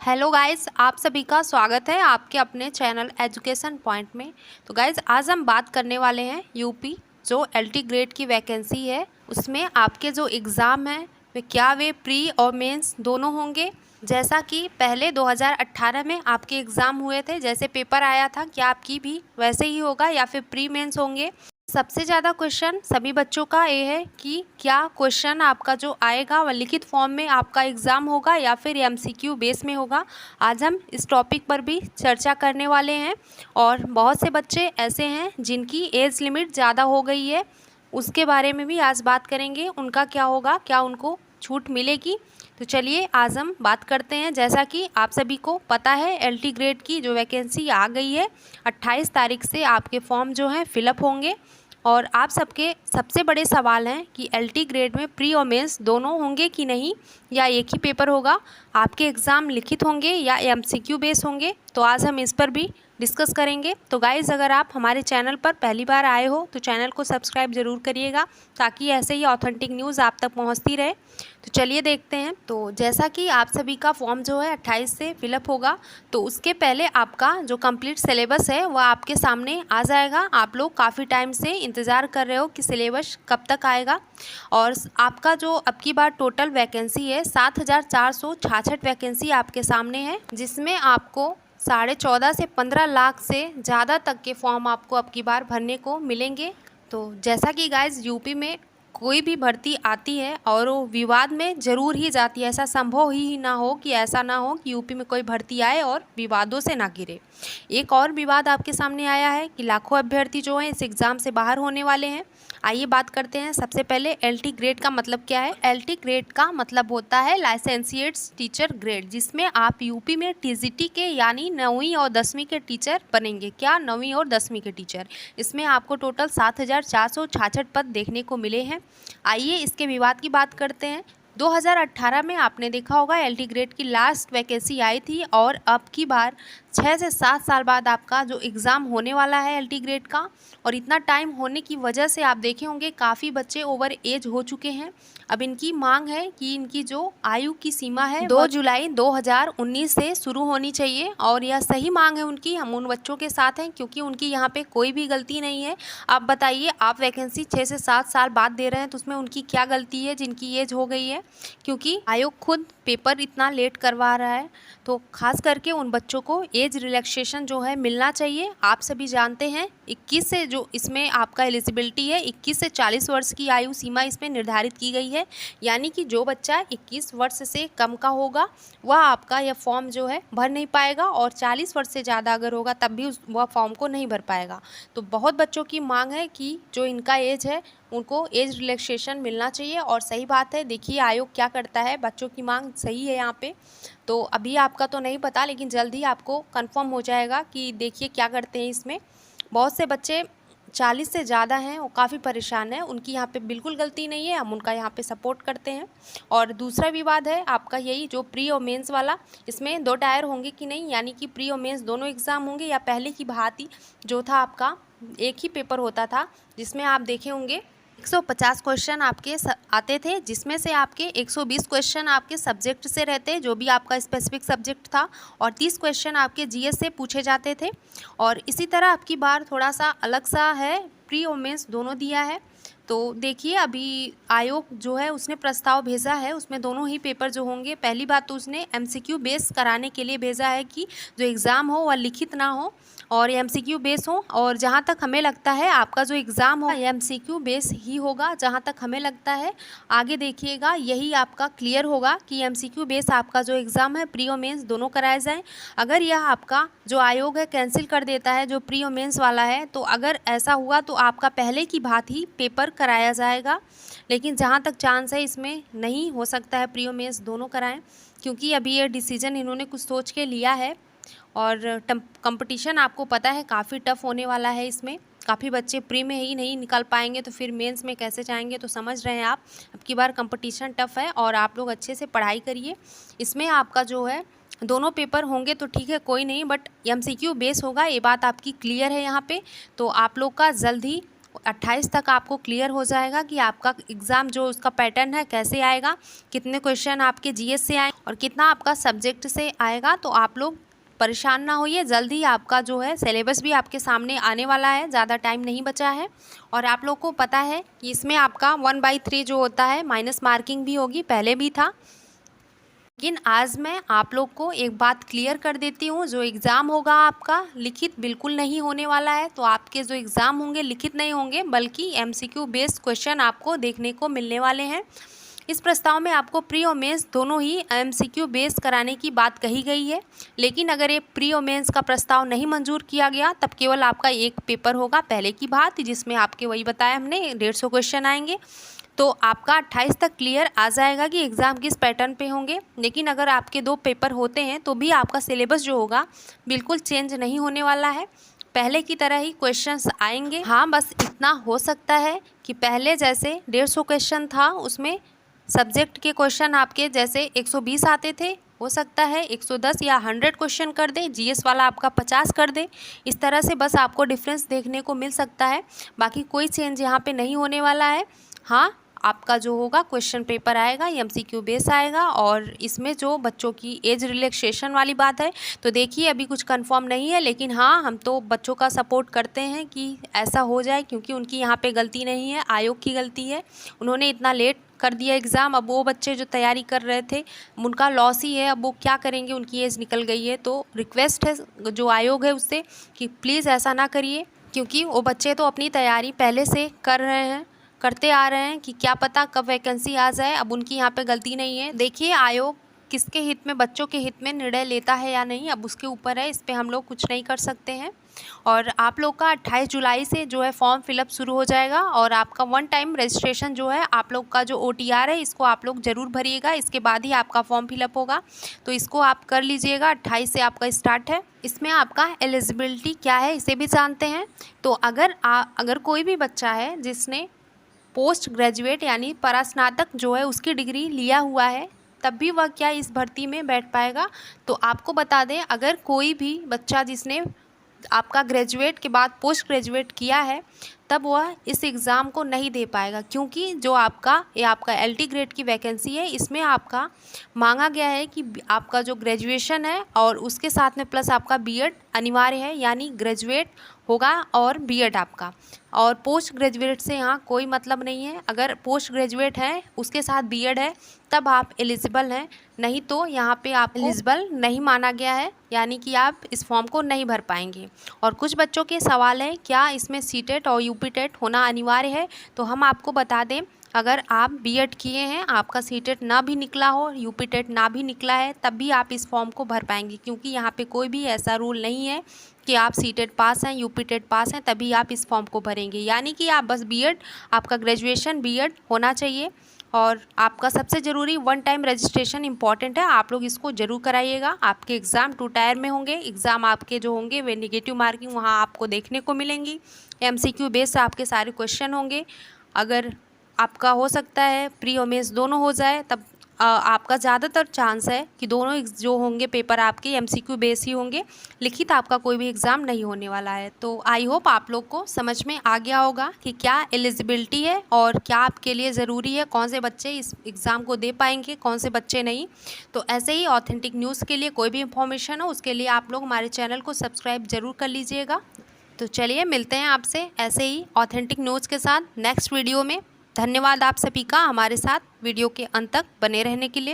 Hello guys, आप सभी का स्वागत है आपके अपने चैनल एजुकेशन पॉइंट में। तो गाइस, आज हम बात करने वाले हैं यूपी जो एलटी ग्रेड की वैकेंसी है उसमें आपके जो एग्ज़ाम हैं वे प्री और मेंस दोनों होंगे। जैसा कि पहले 2018 में आपके एग्ज़ाम हुए थे, जैसे पेपर आया था, क्या आपकी भी वैसे ही होगा या फिर प्री मेंस होंगे। सबसे ज़्यादा क्वेश्चन सभी बच्चों का ये है कि क्या क्वेश्चन आपका जो आएगा वह लिखित फॉर्म में आपका एग्ज़ाम होगा या फिर एमसीक्यू बेस में होगा। आज हम इस टॉपिक पर भी चर्चा करने वाले हैं। और बहुत से बच्चे ऐसे हैं जिनकी एज लिमिट ज़्यादा हो गई है, उसके बारे में भी आज बात करेंगे। उनका क्या होगा, क्या उनको छूट मिलेगी। तो चलिए आज हम बात करते हैं। जैसा कि आप सभी को पता है, एलटी ग्रेड की जो वैकेंसी आ गई है, 28 तारीख से आपके फॉर्म जो हैं फिलअप होंगे। और आप सबके सबसे बड़े सवाल हैं कि एलटी ग्रेड में प्री और मेंस दोनों होंगे कि नहीं, या एक ही पेपर होगा, आपके एग्ज़ाम लिखित होंगे या एमसीक्यू बेस होंगे। तो आज हम इस पर भी डिस्कस करेंगे। तो गाइज़, अगर आप हमारे चैनल पर पहली बार आए हो तो चैनल को सब्सक्राइब ज़रूर करिएगा, ताकि ऐसे ही ऑथेंटिक न्यूज़ आप तक पहुंचती रहे। तो चलिए देखते हैं। तो जैसा कि आप सभी का फॉर्म जो है 28 से फिलअप होगा, तो उसके पहले आपका जो कंप्लीट सिलेबस है वह आपके सामने आ जाएगा। आप लोग काफ़ी टाइम से इंतज़ार कर रहे हो कि सिलेबस कब तक आएगा। और आपका जो अब की बार टोटल वैकेंसी है 7,466 वैकेंसी आपके सामने है, जिसमें आपको 14.5 से 15 लाख से ज़्यादा तक के फॉर्म आपको अब की बार भरने को मिलेंगे। तो जैसा कि गाइज, यूपी में कोई भी भर्ती आती है और वो विवाद में ज़रूर ही जाती है। ऐसा संभव ही ना हो कि ऐसा ना हो कि यूपी में कोई भर्ती आए और विवादों से ना घिरे। एक और विवाद आपके सामने आया है कि लाखों अभ्यर्थी जो हैं इस एग्ज़ाम से बाहर होने वाले हैं। आइए बात करते हैं। सबसे पहले एलटी ग्रेड का मतलब क्या है। एलटी ग्रेड का मतलब होता है लाइसेंसिएट टीचर ग्रेड, जिसमें आप यूपी में टीजीटी के यानी 9वीं और 10वीं के टीचर बनेंगे। क्या 9वीं और 10वीं के टीचर। इसमें आपको टोटल 7,466 पद देखने को मिले हैं। आइए इसके विवाद की बात करते हैं। 2018 में आपने देखा होगा एलटी ग्रेड की लास्ट वैकेंसी आई थी, और अब की बार 6 से 7 साल बाद आपका जो एग्ज़ाम होने वाला है एलटी ग्रेड का। और इतना टाइम होने की वजह से आप देखे होंगे काफ़ी बच्चे ओवर एज हो चुके हैं। अब इनकी मांग है कि इनकी जो आयु की सीमा है 2 जुलाई 2019 से शुरू होनी चाहिए। और यह सही मांग है उनकी, हम उन बच्चों के साथ हैं, क्योंकि उनकी यहाँ पे कोई भी गलती नहीं है। आप बताइए, आप वैकेंसी 6 से 7 साल बाद दे रहे हैं तो उसमें उनकी क्या गलती है जिनकी एज हो गई है। क्योंकि आयोग खुद पेपर इतना लेट करवा रहा है, तो खास करके उन बच्चों को एज रिलैक्सेशन जो है मिलना चाहिए। आप सभी जानते हैं 21 से जो इसमें आपका एलिजिबिलिटी है, 21 से 40 वर्ष की आयु सीमा इसमें निर्धारित की गई है। यानी कि जो बच्चा 21 वर्ष से कम का होगा वह आपका यह फॉर्म जो है भर नहीं पाएगा, और 40 वर्ष से ज़्यादा अगर होगा तब भी वह फॉर्म को नहीं भर पाएगा। तो बहुत बच्चों की मांग है कि जो इनका एज है उनको एज रिलैक्सेशन मिलना चाहिए। और सही बात है, देखिए आयोग क्या करता है, बच्चों की मांग सही है यहाँ पे। तो अभी आपका तो नहीं पता, लेकिन जल्द ही आपको कंफर्म हो जाएगा कि देखिए क्या करते हैं इसमें। बहुत से बच्चे 40 से ज़्यादा हैं, वो काफ़ी परेशान हैं, उनकी यहाँ पे बिल्कुल गलती नहीं है, हम उनका यहाँ पे सपोर्ट करते हैं। और दूसरा विवाद है आपका यही जो प्री और मेंस वाला, इसमें 2 टायर होंगे कि नहीं, यानी कि प्री और मेंस दोनों एग्ज़ाम होंगे, या पहले की भांति जो था आपका एक ही पेपर होता था, जिसमें आप देखे होंगे 150 क्वेश्चन आपके आते थे, जिसमें से आपके 120 क्वेश्चन आपके सब्जेक्ट से रहते, जो भी आपका स्पेसिफिक सब्जेक्ट था, और 30 क्वेश्चन आपके जीएस से पूछे जाते थे। और इसी तरह आपकी बार थोड़ा सा अलग सा है, प्री और मेंस दोनों दिया है। तो देखिए, अभी आयोग जो है उसने प्रस्ताव भेजा है, उसमें दोनों ही पेपर जो होंगे, पहली बात तो उसने एमसीक्यू बेस कराने के लिए भेजा है कि जो एग्ज़ाम हो वह लिखित ना हो और एमसीक्यू बेस हो। और जहाँ तक हमें लगता है आपका जो एग्ज़ाम हो एमसीक्यू बेस ही होगा, जहाँ तक हमें लगता है। आगे देखिएगा यही आपका क्लियर होगा कि एमसीक्यू बेस आपका जो एग्ज़ाम है प्री और मेंस दोनों कराए जाएँ। अगर यह आपका जो आयोग है कैंसिल कर देता है जो प्री और मेंस वाला है, तो अगर ऐसा हुआ तो आपका पहले की भांति पेपर कराया जाएगा। लेकिन जहाँ तक चांस है इसमें नहीं हो सकता है प्री और मेंस दोनों कराएं, क्योंकि अभी ये डिसीजन इन्होंने कुछ सोच के लिया है। और कंपटीशन आपको पता है काफ़ी टफ होने वाला है। इसमें काफ़ी बच्चे प्री में ही नहीं निकाल पाएंगे तो फिर मेंस में कैसे जाएंगे। तो समझ रहे हैं आप, अब की बार कंपटीशन टफ है और आप लोग अच्छे से पढ़ाई करिए। इसमें आपका जो है दोनों पेपर होंगे तो ठीक है, कोई नहीं, बट एमसीक्यू बेस होगा, ये बात आपकी क्लियर है यहाँ पे। तो आप लोग का जल्द ही 28 तक आपको क्लियर हो जाएगा कि आपका एग्ज़ाम जो उसका पैटर्न है कैसे आएगा, कितने क्वेश्चन आपके जीएस से आए और कितना आपका सब्जेक्ट से आएगा। तो आप लोग परेशान ना होइए, जल्द ही आपका जो है सिलेबस भी आपके सामने आने वाला है, ज़्यादा टाइम नहीं बचा है। और आप लोग को पता है कि इसमें आपका 1/3 जो होता है माइनस मार्किंग भी होगी, पहले भी था। लेकिन आज मैं आप लोग को एक बात क्लियर कर देती हूँ, जो एग्ज़ाम होगा आपका लिखित बिल्कुल नहीं होने वाला है। तो आपके जो एग्ज़ाम होंगे लिखित नहीं होंगे, बल्कि एमसीक्यू बेस्ड क्वेश्चन आपको देखने को मिलने वाले हैं। इस प्रस्ताव में आपको प्री और मेंस दोनों ही एमसीक्यू बेस्ड कराने की बात कही गई है। लेकिन अगर ये प्री और मेंस का प्रस्ताव नहीं मंजूर किया गया तब केवल आपका एक पेपर होगा पहले की बात, जिसमें आपके वही बताया हमने 150 क्वेश्चन आएंगे। तो आपका 28 तक क्लियर आ जाएगा कि एग्ज़ाम किस पैटर्न पे होंगे। लेकिन अगर आपके 2 पेपर होते हैं तो भी आपका सिलेबस जो होगा बिल्कुल चेंज नहीं होने वाला है, पहले की तरह ही क्वेश्चंस आएंगे। हाँ, बस इतना हो सकता है कि पहले जैसे 150 क्वेश्चन था, उसमें सब्जेक्ट के क्वेश्चन आपके जैसे 120 आते थे, हो सकता है 110 या 100 क्वेश्चन कर दे, जीएस वाला आपका 50 कर दे। इस तरह से बस आपको डिफरेंस देखने को मिल सकता है, बाकी कोई चेंज यहाँ पे नहीं होने वाला है। हाँ, आपका जो होगा क्वेश्चन पेपर आएगा, एमसीक्यू बेस आएगा। और इसमें जो बच्चों की एज रिलैक्सेशन वाली बात है, तो देखिए अभी कुछ कंफर्म नहीं है, लेकिन हाँ, हम तो बच्चों का सपोर्ट करते हैं कि ऐसा हो जाए, क्योंकि उनकी यहाँ पे गलती नहीं है, आयोग की गलती है। उन्होंने इतना लेट कर दिया एग्ज़ाम, अब वो बच्चे जो तैयारी कर रहे थे उनका लॉस ही है। अब वो क्या करेंगे, उनकी एज निकल गई है। तो रिक्वेस्ट है जो आयोग है उससे कि प्लीज़ ऐसा ना करिए, क्योंकि वो बच्चे तो अपनी तैयारी पहले से कर रहे हैं, करते आ रहे हैं कि क्या पता कब वैकेंसी आ जाए। अब उनकी यहाँ पे गलती नहीं है। देखिए आयोग किसके हित में, बच्चों के हित में निर्णय लेता है या नहीं, अब उसके ऊपर है, इस पे हम लोग कुछ नहीं कर सकते हैं। और आप लोग का 28 जुलाई से जो है फॉर्म फिलअप शुरू हो जाएगा। और आपका 1 टाइम रजिस्ट्रेशन जो है, आप लोग का जो OTR है, इसको आप लोग ज़रूर भरिएगा, इसके बाद ही आपका फॉर्म फिलअप होगा। तो इसको आप कर लीजिएगा, 28 से आपका स्टार्ट है। इसमें आपका एलिजिबिलिटी क्या है इसे भी जानते हैं। तो अगर कोई भी बच्चा है जिसने पोस्ट ग्रेजुएट यानी परास्नातक जो है उसकी डिग्री लिया हुआ है, तब भी वह क्या इस भर्ती में बैठ पाएगा। तो आपको बता दें, अगर कोई भी बच्चा जिसने आपका ग्रेजुएट के बाद पोस्ट ग्रेजुएट किया है, तब वह इस एग्ज़ाम को नहीं दे पाएगा, क्योंकि जो आपका LT ग्रेड की वैकेंसी है, इसमें आपका मांगा गया है कि आपका जो ग्रेजुएशन है और उसके साथ में प्लस आपका बीएड अनिवार्य है, यानी ग्रेजुएट होगा और बीएड आपका। और पोस्ट ग्रेजुएट से यहाँ कोई मतलब नहीं है। अगर पोस्ट ग्रेजुएट है उसके साथ बीएड है तब आप एलिजिबल हैं, नहीं तो यहाँ पे आप एलिजिबल नहीं माना गया है, यानी कि आप इस फॉर्म को नहीं भर पाएंगे। और कुछ बच्चों के सवाल है क्या इसमें सीटेट और यूपीटेट होना अनिवार्य है, तो हम आपको बता दें, अगर आप बीएड किए हैं, आपका सीटेट ना भी निकला हो, यूपीटेट ना भी निकला है, तब भी आप इस फॉर्म को भर पाएंगे, क्योंकि यहाँ पे कोई भी ऐसा रूल नहीं है कि आप सीटेट पास हैं, यूपीटेट पास हैं तभी आप इस फॉर्म को भरेंगे। यानी कि आप बस बीएड, आपका ग्रेजुएशन बीएड होना चाहिए। और आपका सबसे ज़रूरी 1 टाइम रजिस्ट्रेशन इंपॉर्टेंट है, आप लोग इसको ज़रूर कराइएगा। आपके एग्ज़ाम 2 टायर में होंगे, एग्ज़ाम आपके जो होंगे वे नेगेटिव मार्किंग वहाँ आपको देखने को मिलेंगी। एमसीक्यू बेस्ड आपके सारे क्वेश्चन होंगे। अगर आपका हो सकता है प्री और मेंस दोनों हो जाए, तब आपका ज़्यादातर चांस है कि दोनों जो होंगे पेपर आपके एमसीक्यू बेस ही होंगे, लिखित आपका कोई भी एग्ज़ाम नहीं होने वाला है। तो आई होप आप लोग को समझ में आ गया होगा कि क्या एलिजिबिलिटी है और क्या आपके लिए ज़रूरी है, कौन से बच्चे इस एग्ज़ाम को दे पाएंगे, कौन से बच्चे नहीं। तो ऐसे ही ऑथेंटिक न्यूज़ के लिए कोई भी इंफॉर्मेशन हो, उसके लिए आप लोग हमारे चैनल को सब्सक्राइब ज़रूर कर लीजिएगा। तो चलिए मिलते हैं आपसे ऐसे ही ऑथेंटिक न्यूज़ के साथ नेक्स्ट वीडियो में। धन्यवाद आप सभी का हमारे साथ वीडियो के अंत तक बने रहने के लिए।